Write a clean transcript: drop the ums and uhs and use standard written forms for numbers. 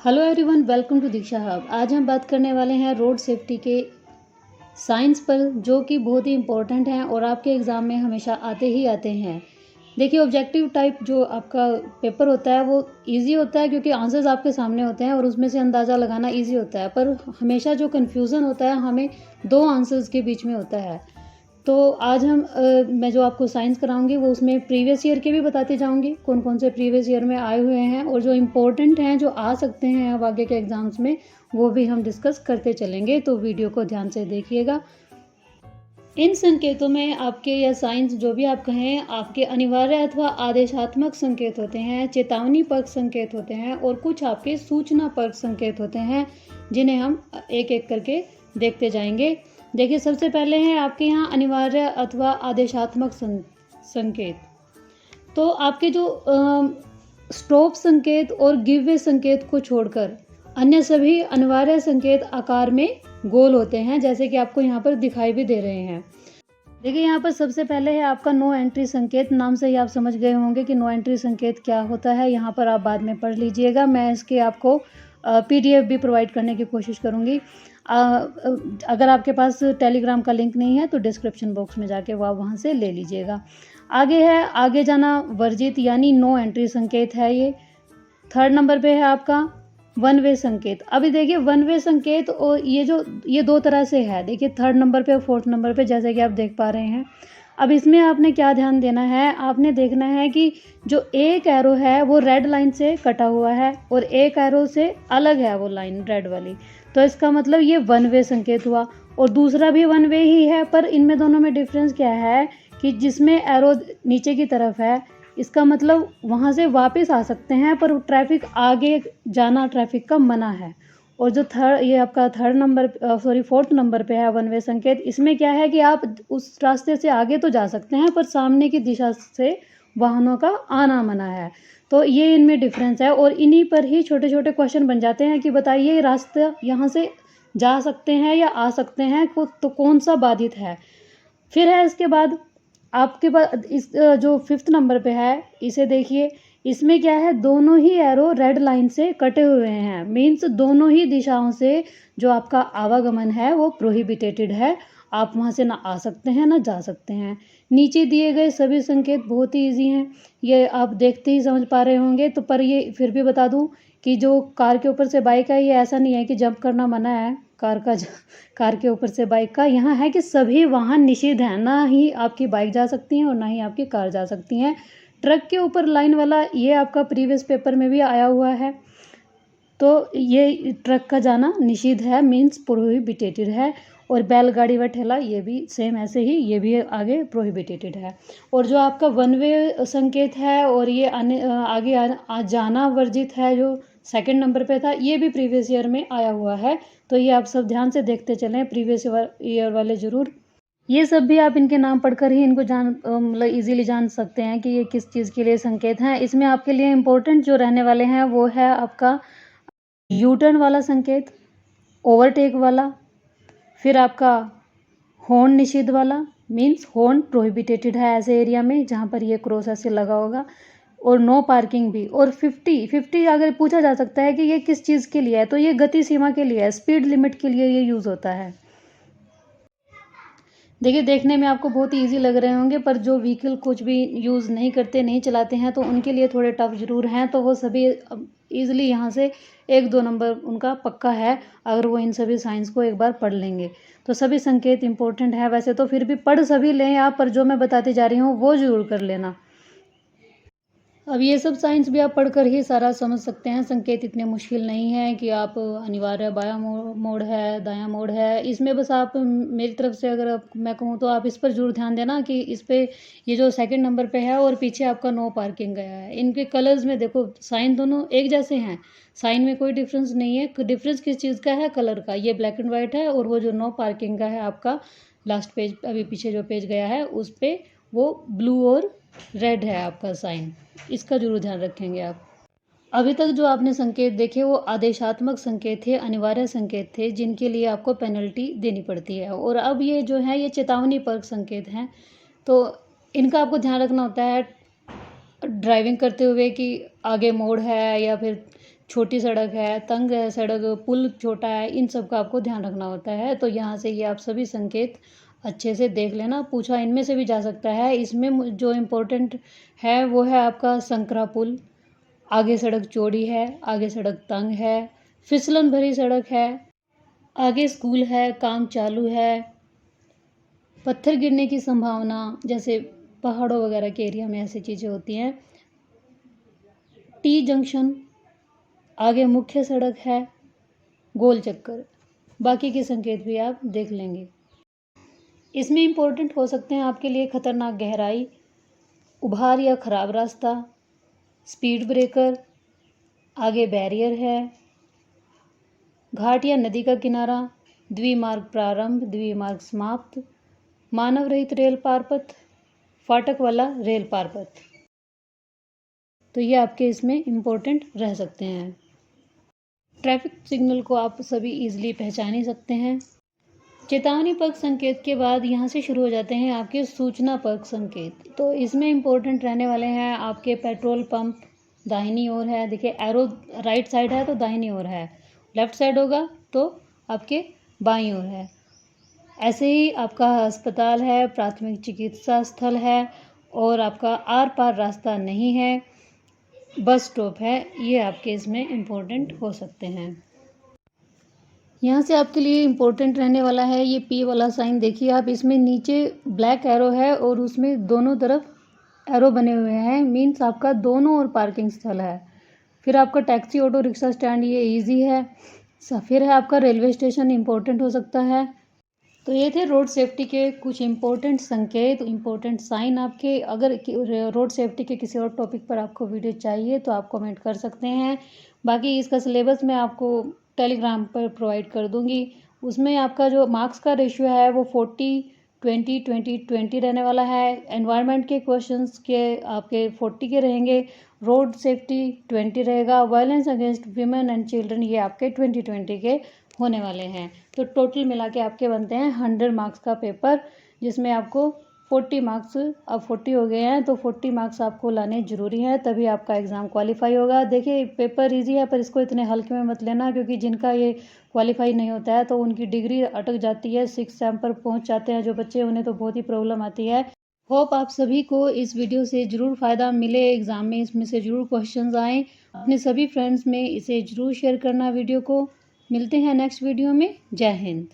Hello everyone, welcome to Diksha hub. आज हम बात करने वाले हैं रोड सेफ्टी के साइंस पर, जो कि बहुत ही इम्पोर्टेंट हैं और आपके एग्ज़ाम में हमेशा आते ही आते हैं। देखिए, ऑब्जेक्टिव टाइप जो आपका पेपर होता है वो इजी होता है क्योंकि आंसर्स आपके सामने होते हैं और उसमें से अंदाज़ा लगाना इजी होता है। पर हमेशा जो कन्फ्यूज़न होता है हमें दो आंसर्स के बीच में होता है। तो आज मैं जो आपको साइंस कराऊंगी वो उसमें प्रीवियस ईयर के भी बताते जाऊंगी, कौन कौन से प्रीवियस ईयर में आए हुए हैं और जो इम्पोर्टेंट हैं, जो आ सकते हैं अब आगे के एग्ज़ाम्स में, वो भी हम डिस्कस करते चलेंगे। तो वीडियो को ध्यान से देखिएगा। इन संकेतों में आपके या साइंस जो भी आप कहें, आपके अनिवार्य अथवा आदेशात्मक संकेत होते हैं, चेतावनी परक संकेत होते हैं और कुछ आपके सूचना परक संकेत होते हैं, जिन्हें हम एक एक करके देखते जाएंगे। देखिए, सबसे पहले हैं आपके यहाँ अनिवार्य अथवा आदेशात्मक संकेत। तो आपके जो स्टॉप संकेत और गिव वे संकेत को छोड़कर अन्य सभी अनिवार्य संकेत आकार में गोल होते हैं, जैसे कि आपको यहाँ पर दिखाई भी दे रहे हैं। देखिए, यहाँ पर सबसे पहले है आपका नो एंट्री संकेत। नाम से ही आप समझ गए होंगे कि नो एंट्री संकेत क्या होता है। यहाँ पर आप बाद में पढ़ लीजिएगा, मैं इसके आपको PDF भी प्रोवाइड करने की कोशिश करूँगी। अगर आपके पास टेलीग्राम का लिंक नहीं है तो डिस्क्रिप्शन बॉक्स में जाके वहाँ से ले लीजिएगा। आगे है आगे जाना वर्जित, यानी नो एंट्री संकेत है ये। थर्ड नंबर पे है आपका वन वे संकेत। अभी देखिए, वन वे संकेत और ये दो तरह से है। देखिए, थर्ड नंबर पे और फोर्थ नंबर पे, जैसे कि आप देख पा रहे हैं। अब इसमें आपने क्या ध्यान देना है, आपने देखना है कि जो एक एरो है वो रेड लाइन से कटा हुआ है और एक एरो से अलग है वो लाइन रेड वाली, तो इसका मतलब ये वन वे संकेत हुआ। और दूसरा भी वन वे ही है, पर इनमें दोनों में डिफरेंस क्या है कि जिसमें एरो नीचे की तरफ है, इसका मतलब वहाँ से वापस आ सकते हैं, पर ट्रैफिक आगे जाना ट्रैफिक का मना है। और जो ये आपका फोर्थ नंबर पे है वन वे संकेत, इसमें क्या है कि आप उस रास्ते से आगे तो जा सकते हैं पर सामने की दिशा से वाहनों का आना मना है। तो ये इनमें डिफरेंस है और इन्हीं पर ही छोटे छोटे क्वेश्चन बन जाते हैं कि बताइए, रास्ता यहाँ से जा सकते हैं या आ सकते हैं तो कौन सा बाधित है। फिर है इसके बाद आपके पास इस जो फिफ्थ नंबर पे है, इसे देखिए। इसमें क्या है, दोनों ही एरो रेड लाइन से कटे हुए हैं, मीन्स दोनों ही दिशाओं से जो आपका आवागमन है वो प्रोहिबिटेटेड है। आप वहाँ से ना आ सकते हैं ना जा सकते हैं। नीचे दिए गए सभी संकेत बहुत ही ईजी हैं, ये आप देखते ही समझ पा रहे होंगे। तो पर ये फिर भी बता दूं कि जो कार के ऊपर से बाइक है, ये ऐसा नहीं है कि जंप करना मना है कार के ऊपर से बाइक का। यहाँ है कि सभी वाहन निषिद्ध हैं, ना ही आपकी बाइक जा सकती हैं और ना ही आपकी कार जा सकती हैं। ट्रक के ऊपर लाइन वाला ये आपका प्रीवियस पेपर में भी आया हुआ है, तो ये ट्रक का जाना निषिद्ध है, मीन्स प्रोहिबिटेटेड है। और बैलगाड़ी व ठेला ये भी सेम ऐसे ही, ये भी आगे प्रोहिबिटेटेड है। और जो आपका वन वे संकेत है और ये आगे जाना वर्जित है, जो सेकंड नंबर पे था, ये भी प्रीवियस ईयर में आया हुआ है। तो ये आप सब ध्यान से देखते चलें, प्रीवियस ईयर वाले ज़रूर। ये सब भी आप इनके नाम पढ़कर ही इनको मतलब इजीली जान सकते हैं कि ये किस चीज़ के लिए संकेत हैं। इसमें आपके लिए इम्पोर्टेंट जो रहने वाले हैं वो है आपका यू टर्न वाला संकेत, ओवरटेक वाला, फिर आपका हॉर्न निषिद्ध वाला, मीन्स हॉर्न प्रोहिबिटेटेड है ऐसे एरिया में जहाँ पर ये क्रॉस ऐसे लगा होगा। और नो पार्किंग भी। और 50 अगर पूछा जा सकता है कि ये किस चीज़ के लिए है, तो ये गति सीमा के लिए है, स्पीड लिमिट के लिए ये यूज़ होता है। देखिए, देखने में आपको बहुत ही ईजी लग रहे होंगे, पर जो व्हीकल कुछ भी यूज़ नहीं करते, नहीं चलाते हैं, तो उनके लिए थोड़े टफ ज़रूर हैं। तो वो सभी ईज़िली यहाँ से 1-2 नंबर उनका पक्का है, अगर वो इन सभी साइंस को एक बार पढ़ लेंगे। तो सभी संकेत इंपॉर्टेंट है वैसे तो, फिर भी पढ़ सभी लें आप, पर जो मैं बताती जा रही हूँ वो ज़रूर कर लेना। अब ये सब साइंस भी आप पढ़कर ही सारा समझ सकते हैं। संकेत इतने मुश्किल नहीं है कि आप अनिवार्य बायां मोड़ है, दायां मोड़ है, इसमें बस आप मेरी तरफ से अगर मैं कहूँ तो आप इस पर जरूर ध्यान देना कि इस पे ये जो सेकंड नंबर पे है और पीछे आपका नो पार्किंग गया है, इनके कलर्स में देखो, साइन दोनों एक जैसे हैं, साइन में कोई डिफरेंस नहीं है। डिफरेंस किस चीज़ का है, कलर का। ये ब्लैक एंड वाइट है और वो जो नो पार्किंग का है आपका लास्ट पेज, अभी पीछे जो पेज गया है उस पर वो ब्लू और रेड है आपका साइन। इसका जरूर ध्यान रखेंगे आप। अभी तक जो आपने संकेत देखे वो आदेशात्मक संकेत थे, अनिवार्य संकेत थे, जिनके लिए आपको पेनल्टी देनी पड़ती है। और अब ये जो है ये चेतावनी परक संकेत हैं, तो इनका आपको ध्यान रखना होता है ड्राइविंग करते हुए कि आगे मोड़ है या फिर छोटी सड़क है, तंग है सड़क, पुल छोटा है, इन सब का आपको ध्यान रखना होता है। तो यहाँ से ये आप सभी संकेत अच्छे से देख लेना। पूछा इनमें से भी जा सकता है। इसमें जो इम्पोर्टेंट है वो है आपका संकरा पुल, आगे सड़क चौड़ी है, आगे सड़क तंग है, फिसलन भरी सड़क है, आगे स्कूल है, काम चालू है, पत्थर गिरने की संभावना, जैसे पहाड़ों वगैरह के एरिया में ऐसी चीज़ें होती हैं, टी जंक्शन, आगे मुख्य सड़क है, गोल चक्कर। बाकी के संकेत भी आप देख लेंगे। इसमें इम्पोर्टेंट हो सकते हैं आपके लिए खतरनाक गहराई, उभार या खराब रास्ता, स्पीड ब्रेकर, आगे बैरियर है, घाट या नदी का किनारा, द्विमार्ग प्रारंभ, द्विमार्ग समाप्त, मानव रहित रेल पारपथ, फाटक वाला रेल पारपथ। तो ये आपके इसमें इम्पोर्टेंट रह सकते हैं। ट्रैफिक सिग्नल को आप सभी इजीली पहचान ही सकते हैं। चेतावनी पग संकेत के बाद यहाँ से शुरू हो जाते हैं आपके सूचना पग संकेत। तो इसमें इम्पोर्टेंट रहने वाले हैं आपके पेट्रोल पंप दाहिनी ओर है, देखिए एरो राइट साइड है तो दाहिनी ओर है, लेफ्ट साइड होगा तो आपके बाईं ओर है। ऐसे ही आपका अस्पताल है, प्राथमिक चिकित्सा स्थल है और आपका आर पार रास्ता नहीं है, बस स्टॉप है, ये आपके इसमें इम्पोर्टेंट हो सकते हैं। यहाँ से आपके लिए इम्पोर्टेंट रहने वाला है ये पी वाला साइन। देखिए आप इसमें नीचे ब्लैक एरो है और उसमें दोनों तरफ एरो बने हुए हैं, मीन्स आपका दोनों ओर पार्किंग स्थल है। फिर आपका टैक्सी ऑटो रिक्शा स्टैंड ये इजी है। फिर है आपका रेलवे स्टेशन इम्पोर्टेंट हो सकता है। तो ये थे रोड सेफ्टी के कुछ इम्पोर्टेंट संकेत, इम्पोर्टेंट साइन आपके। अगर रोड सेफ्टी के किसी और टॉपिक पर आपको वीडियो चाहिए तो आप कमेंट कर सकते हैं। बाकी इसका सिलेबस मैं आपको टेलीग्राम पर प्रोवाइड कर दूंगी। उसमें आपका जो मार्क्स का रेशियो है वो 40-20-20-20 रहने वाला है। एनवायरनमेंट के क्वेश्चंस के आपके 40 के रहेंगे, रोड सेफ्टी 20 रहेगा, violence against women and children ये आपके 20-20 के होने वाले हैं। तो टोटल मिला के आपके बनते हैं 100 मार्क्स का पेपर, जिसमें आपको 40 मार्क्स, अब 40 हो गए हैं तो 40 मार्क्स आपको लाने ज़रूरी हैं, तभी आपका एग्ज़ाम क्वालिफाई होगा। देखिए पेपर इजी है पर इसको इतने हल्के में मत लेना, क्योंकि जिनका ये क्वालिफाई नहीं होता है तो उनकी डिग्री अटक जाती है, 6 सेम पर पहुंच जाते हैं जो बच्चे, उन्हें तो बहुत ही प्रॉब्लम आती है। होप आप सभी को इस वीडियो से ज़रूर फ़ायदा मिले, एग्ज़ाम में इसमें से ज़रूर क्वेश्चंस आएँ। अपने सभी फ्रेंड्स में इसे ज़रूर शेयर करना वीडियो को। मिलते हैं नेक्स्ट वीडियो में। जय हिंद।